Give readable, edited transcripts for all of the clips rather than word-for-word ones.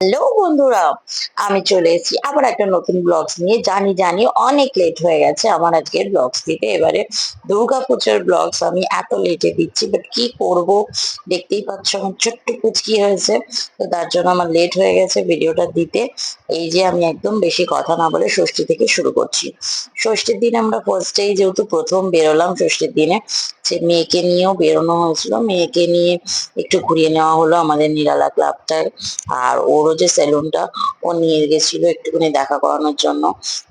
Hello বন্ধুরা, আমি চলে এসেছি আবার একটা নতুন ব্লগস নিয়ে। জানি অনেক লেট হয়ে গেছে আমার আজকের ব্লগস দিতে। এবারে দুর্গাপুজোর ব্লগস আমি এত লেটে দিচ্ছি, বাট কি করব, দেখতেই পাচ্ছ আমার ছোট্ট পুচকি হয়েছে, তো তার জন্য আমার লেট হয়ে গেছে ভিডিওটা দিতে। এই যে আমি একদম বেশি কথা না বলে ষষ্ঠী থেকে শুরু করছি। ষষ্ঠীর দিন আমরা ফার্স্টেই যেহেতু প্রথম বেরোলাম ষষ্ঠীর দিনে, যে মেয়েকে নিয়েও বেরোনো হয়েছিল, মেয়েকে নিয়ে একটু ঘুরিয়ে নেওয়া হলো আমাদের নিরালা ক্লাবটায়। আর ওরও যে সেলুনটা, ও নিয়ে গেছিল একটুখানি দেখা করানোর জন্য।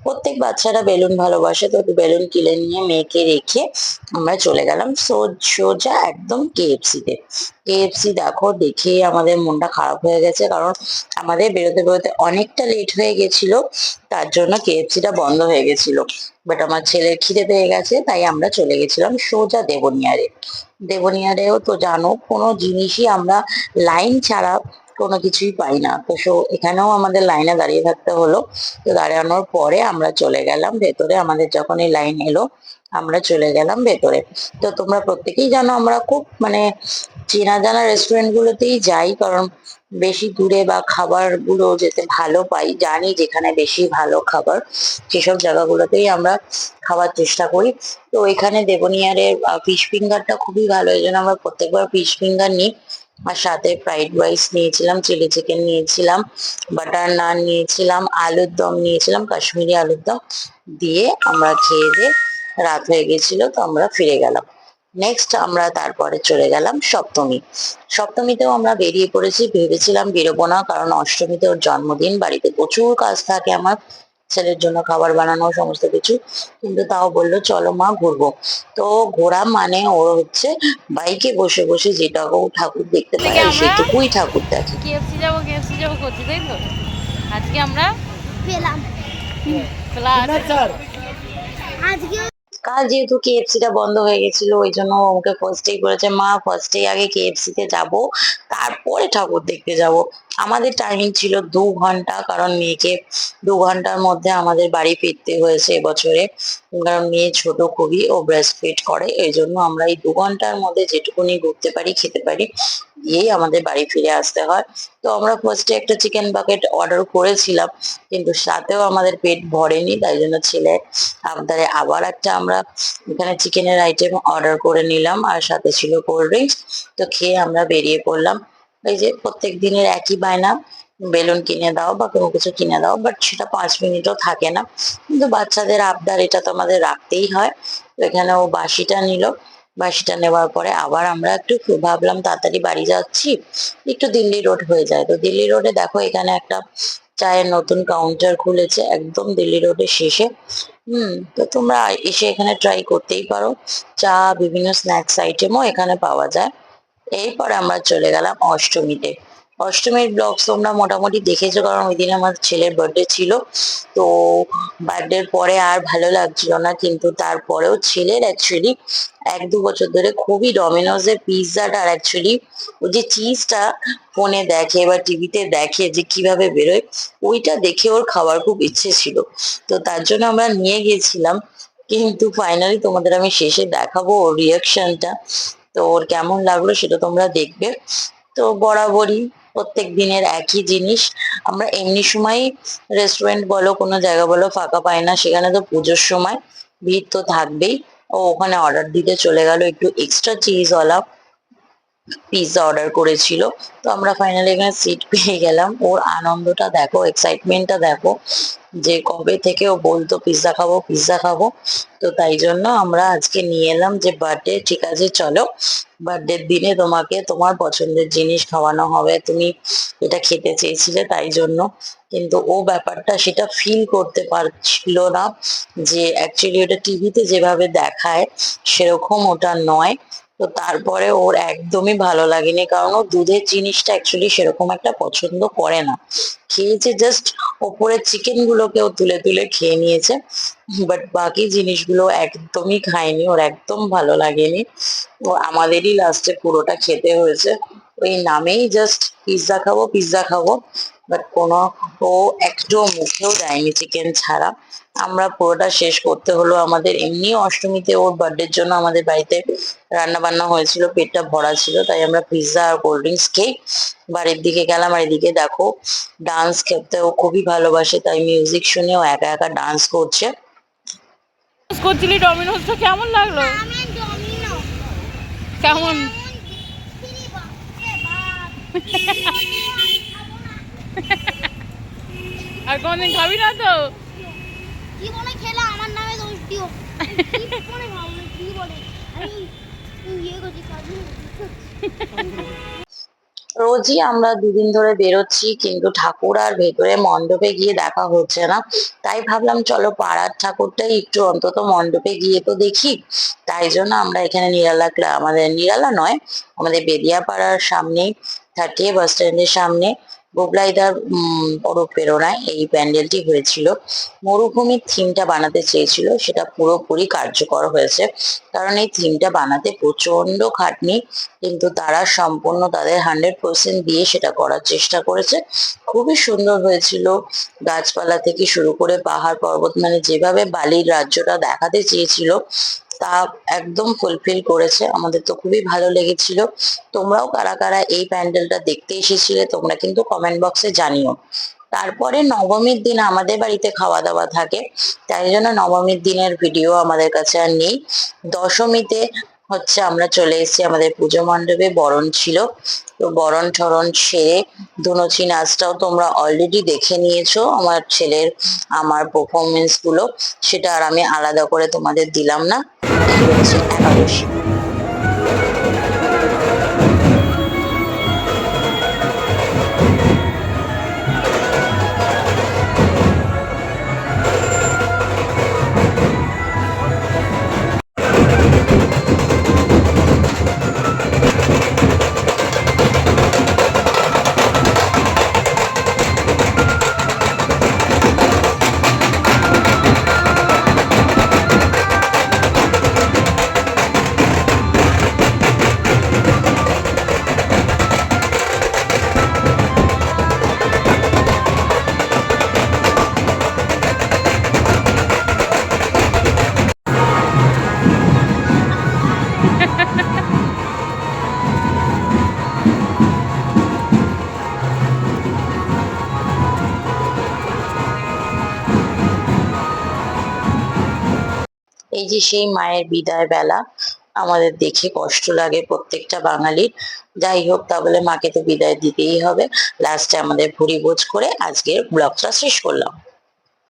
প্রত্যেক বাচ্চারা বেলুন ভালোবাসে, তো একটু বেলুন কিনে নিয়ে মেয়েকে রেখে আমরা চলে গেলাম সোজা একদম কেএফসি তে। কেএফসি দেখো, দেখে আমাদের মনটা খারাপ হয়ে গেছে, কারণ আমাদের বেরোতে বেরোতে অনেকটা লেট হয়ে গেছিল, তার জন্য কেএফসিটা বন্ধ হয়ে গেছিল। বাট আমার ছেলের খিদে পেয়ে গেছে, তাই আমরা চলে গেছিলাম সোজা দেবনিয়ারে। দেবনিয়ারেও তো জানো, কোনো জিনিসই আমরা লাইন ছাড়া কোনো কিছুই পাই না, তো এখানেও আমাদের লাইনে দাঁড়িয়ে থাকতে হলো। তো দাঁড়ানোর পরে আমরা চলে গেলাম ভেতরে। আমাদের যখন এই লাইন এলো, আমরা চলে গেলাম ভেতরে। তো তোমরা প্রত্যেকেই জানো আমরা খুব চেনা জানা রেস্টুরেন্ট গুলোতেই যাই, কারণ বেশি দূরে বা খাবার গুলো যেতে ভালো পাই, জানি যেখানে বেশি ভালো খাবার সেসব জায়গাগুলোতেই আমরা খাওয়ার চেষ্টা করি। তো এখানে দেবনিয়ারের ফিশ ফিঙ্গারটা খুবই ভালো, এই জন্য আমরা প্রত্যেকবার ফিশ ফিঙ্গার নিই। আর সাথে ফ্রাইড রাইস নিয়েছিলাম, চিলি চিকেন নিয়েছিলাম, বাটার নান নিয়েছিলাম, আলুর দম নিয়েছিলাম, কাশ্মীরি আলুর দম দিয়ে আমরা খেয়ে দিয়ে রাত হয়ে গেছিল, তো আমরা ফিরে গেলাম। নেক্সট আমরা তারপরে চলে গেলাম সপ্তমী। সপ্তমীতেও আমরা বেরিয়ে পড়েছি, ভেবেছিলাম বেরোবো না, কারণ অষ্টমীতে ওর জন্মদিন, বাড়িতে প্রচুর কাজ থাকে আমার, ছেলের জন্য খাবার বানানো সমস্ত কিছু। কিন্তু তাও বললো চলো মা ঘুরবো। তো ঘোরা মানে ওর হচ্ছে বাইকে বসে বসে যেটুকু ঠাকুর দেখতে থেকে পারে আমরা সেটুকুই ঠাকুর দেখে। কেএফসি যাবো করছি, তাই তো? আজকে আমরা পেলাম খোলা আছে। আজকে কাল যেহেতু কেএফসি টা বন্ধ হয়ে গেছিল, ওই জন্য ওকে ফার্স্টেই বলেছে মা ফার্স্টেই আগে কেএফসি তে যাব, তারপরে ঠাকুর দেখতে যাব। আমাদের টাইমিং ছিল 2 ঘন্টা, কারণ মেয়েকে 2 ঘন্টার মধ্যে আমাদের বাড়ি ফিরতে হয়েছে এবছরে, কারণ মেয়ে ছোট খুবই, ও ব্রেস্ট ফিড করে, এই জন্য আমরা এই 2 ঘন্টার মধ্যে যেটুকুনি ঘুরতে পারি খেতে পারি দিয়েই আমাদের বাড়ি ফিরে আসতে হয়। তো আমরা ফার্স্টে একটা চিকেন বাকেট অর্ডার করেছিলাম, কিন্তু সাথেও আমাদের পেট ভরেনি, তাই জন্য ছেলে আবদারে আবার একটা আমরা এখানে চিকেনের আইটেম অর্ডার করে নিলাম, আর সাথে ছিল কোল্ড ড্রিঙ্কস। তো খেয়ে আমরা বেরিয়ে পড়লাম। এই যে প্রত্যেক দিনের একই বায়না, বেলুন কিনে দাও বা কোনো কিছু কিনে দাও, বাট সেটা 5 মিনিটও থাকে না, কিন্তু বাচ্চাদের আবদার এটা তো আমাদের রাখতেই হয়। তো এখানে ও বাসিটা নিল, বাসিটা নেওয়ার পরে আবার আমরা একটু ভাবলাম তাড়াতাড়ি বাড়ি যাচ্ছি, একটু দিল্লি রোড হয়ে যায়। তো দিল্লি রোডে দেখো এখানে একটা চায়ের নতুন কাউন্টার খুলেছে একদম দিল্লি রোডের শেষে। তো তোমরা এসে এখানে ট্রাই করতেই পারো, চা বিভিন্ন স্ন্যাক্স আইটেমও এখানে পাওয়া যায়। এরপরে আমরা চলে গেলাম অষ্টমীতে। অষ্টমীর ব্লগস তোমরা মোটামুটি দেখেছো, কারণ ওই দিন আমার ছেলের বার্থডে ছিল। তো বার্থডের পরে আর ভালো লাগছিল না, কিন্তু তারপরেও ছেলের অ্যাকচুয়ালি 1-2 বছর ধরে খুবই ডমিনোজের পিৎজাটা, আর অ্যাকচুয়ালি ওই যে চিজটা ফোনে দেখে বা টিভিতে দেখে যে কিভাবে বেরোয়, ওইটা দেখে ওর খাওয়ার খুব ইচ্ছে ছিল। তো তার জন্য আমরা নিয়ে গেছিলাম, কিন্তু ফাইনালি তোমাদের আমি শেষে দেখাবো ওর রিয়াকশনটা। তো ওর কেমন লাগলো সেটা তোমরা দেখবে। তো বরাবরই প্রত্যেক দিনের একই জিনিস, আমরা এমনি সময় রেস্টুরেন্ট বলো কোনো জায়গা বলো ফাঁকা পাই না, সেখানে তো পুজোর সময় ভিড় তো থাকবেই। ও ওখানে অর্ডার দিতে চলে গেল একটু এক্সট্রা চিজওয়ালা পিৎজা অর্ডার করেছিল। তো আমরা ফাইনালি এখানে সিট পেয়ে গেলাম। ওর আনন্দটা দেখো, এক্সাইটমেন্টটা দেখো, যে কবে থেকে ও বলতো পিৎজা খাবো পিৎজা খাবো। তো তাই জন্য আমরা আজকে নিয়ে এলাম যে বার্থডে, ঠিক আছে চলো বার্থডের দিনে তোমাকে তোমার পছন্দের জিনিস খাওয়ানো হবে, তুমি এটা খেতে চেয়েছিলে তাই জন্য। কিন্তু ও ব্যাপারটা সেটা ফিল করতে পারছিল না, যে অ্যাকচুয়ালি ওটা টিভিতে যেভাবে দেখায় সেরকম ওটা নয়। তো তারপরে ওর একদমই ভালো লাগেনি, কারণ ও দুধের জিনিসটা অ্যাকচুয়ালি সেরকম একটা পছন্দ করে না। খেয়েছে জাস্ট ওপরের চিকেন গুলোকেও তুলে তুলে খেয়ে নিয়েছে, বাট বাকি জিনিসগুলো একদমই খায়নি, ওর একদম ভালো লাগেনি। ও আমাদেরই লাস্টে পুরোটা খেতে হয়েছে, ওই নামেই জাস্ট পিৎজা খাবো পিৎজা খাবো, বাট ও একটু মুখেও দেয়নি চিকেন ছাড়া। আমরা পুরোটা শেষ করতে হলো আমাদের। এমনি অষ্টমীতে ওর বার্থডের জন্য আমাদের বাড়িতে রান্না বান্না হয়েছিল, পেটটা ভরা ছিল, তাই আমরা পিৎজা আর কোল্ড ড্রিঙ্কস খেয়ে বাড়ির দিকে গেলাম। আর এদিকে দেখো ডান্স খেতে ও খুবই ভালোবাসে, তাই মিউজিক শুনেও একা একা ডান্স করছে। করছিলি ডমিনোসটা কেমন লাগলো? আমি ডমিনো কেমন? ফ্রি বাপরে বাপ আর কোনদিন খাবি না তো? কি বলে খেলা আমার নামে দোষ দিও কি বলে ভাবলে কি বলে আমি ইয়ে করছি কাজু রোজই আমরা দুদিন ধরে বেরোচ্ছি, কিন্তু ঠাকুর আর ভেতরে মণ্ডপে গিয়ে দেখা হচ্ছে না। তাই ভাবলাম চলো পাড়ার ঠাকুরটাই একটু অন্তত মণ্ডপে গিয়ে তো দেখি। তাই জন্য আমরা এখানে আমাদের নিরালা নয়, আমাদের বেদিয়াপাড়ার সামনেই 30 বাস স্ট্যান্ডের সামনে গোগলাইদার অনুপ্রেরণায় এই প্যান্ডেলটি হয়েছিল। মরুভূমির থিমটা বানাতে চেয়েছিল, সেটা পুরোপুরি কার্যকর হয়েছে। কারণ এই থিমটা বানাতে প্রচন্ড খাটনি, কিন্তু তারা সম্পূর্ণ তাদের 100% দিয়ে সেটা করার চেষ্টা করেছে। খুবই সুন্দর হয়েছিল। গাছপালা থেকে শুরু করে পাহাড় পর্বত, মানে যেভাবে বালির রাজ্যটা দেখাতে চেয়েছিল তা একদম ফুলফিল করেছে। আমাদের তো খুবই ভালো লেগেছিল। তোমরাও কারা কারা এই প্যান্ডেলটা দেখতে এসেছিলে তোমরা কিন্তু কমেন্ট বক্সে জানিও। তারপরে নবমীর দিন আমাদের বাড়িতে খাওয়া দাওয়া থাকে, তাই জন্য নবমীর দিনের ভিডিও আমাদের কাছে আর নেই। দশমীতে আমরা চলে এসেছি আমাদের পুজো মণ্ডপে, বরণ ছিল। তো বরণ ঠরণ সেরে ধুনুচি নাচটাও তোমরা অলরেডি দেখে নিয়েছো আমার ছেলের আমার পারফরমেন্স গুলো, সেটা আর আমি আলাদা করে তোমাদের দিলাম না। এই হচ্ছে একাদশী। এই যে সেই মায়ের বিদায় বেলা, আমাদের দেখে কষ্ট লাগে প্রত্যেকটা বাঙালির। যাই হোক, তা বলে মাকে তো বিদায় দিতেই হবে। লাস্টে আমাদের ভুরি ভোজ করে আজকের ব্লগটা শেষ করলাম।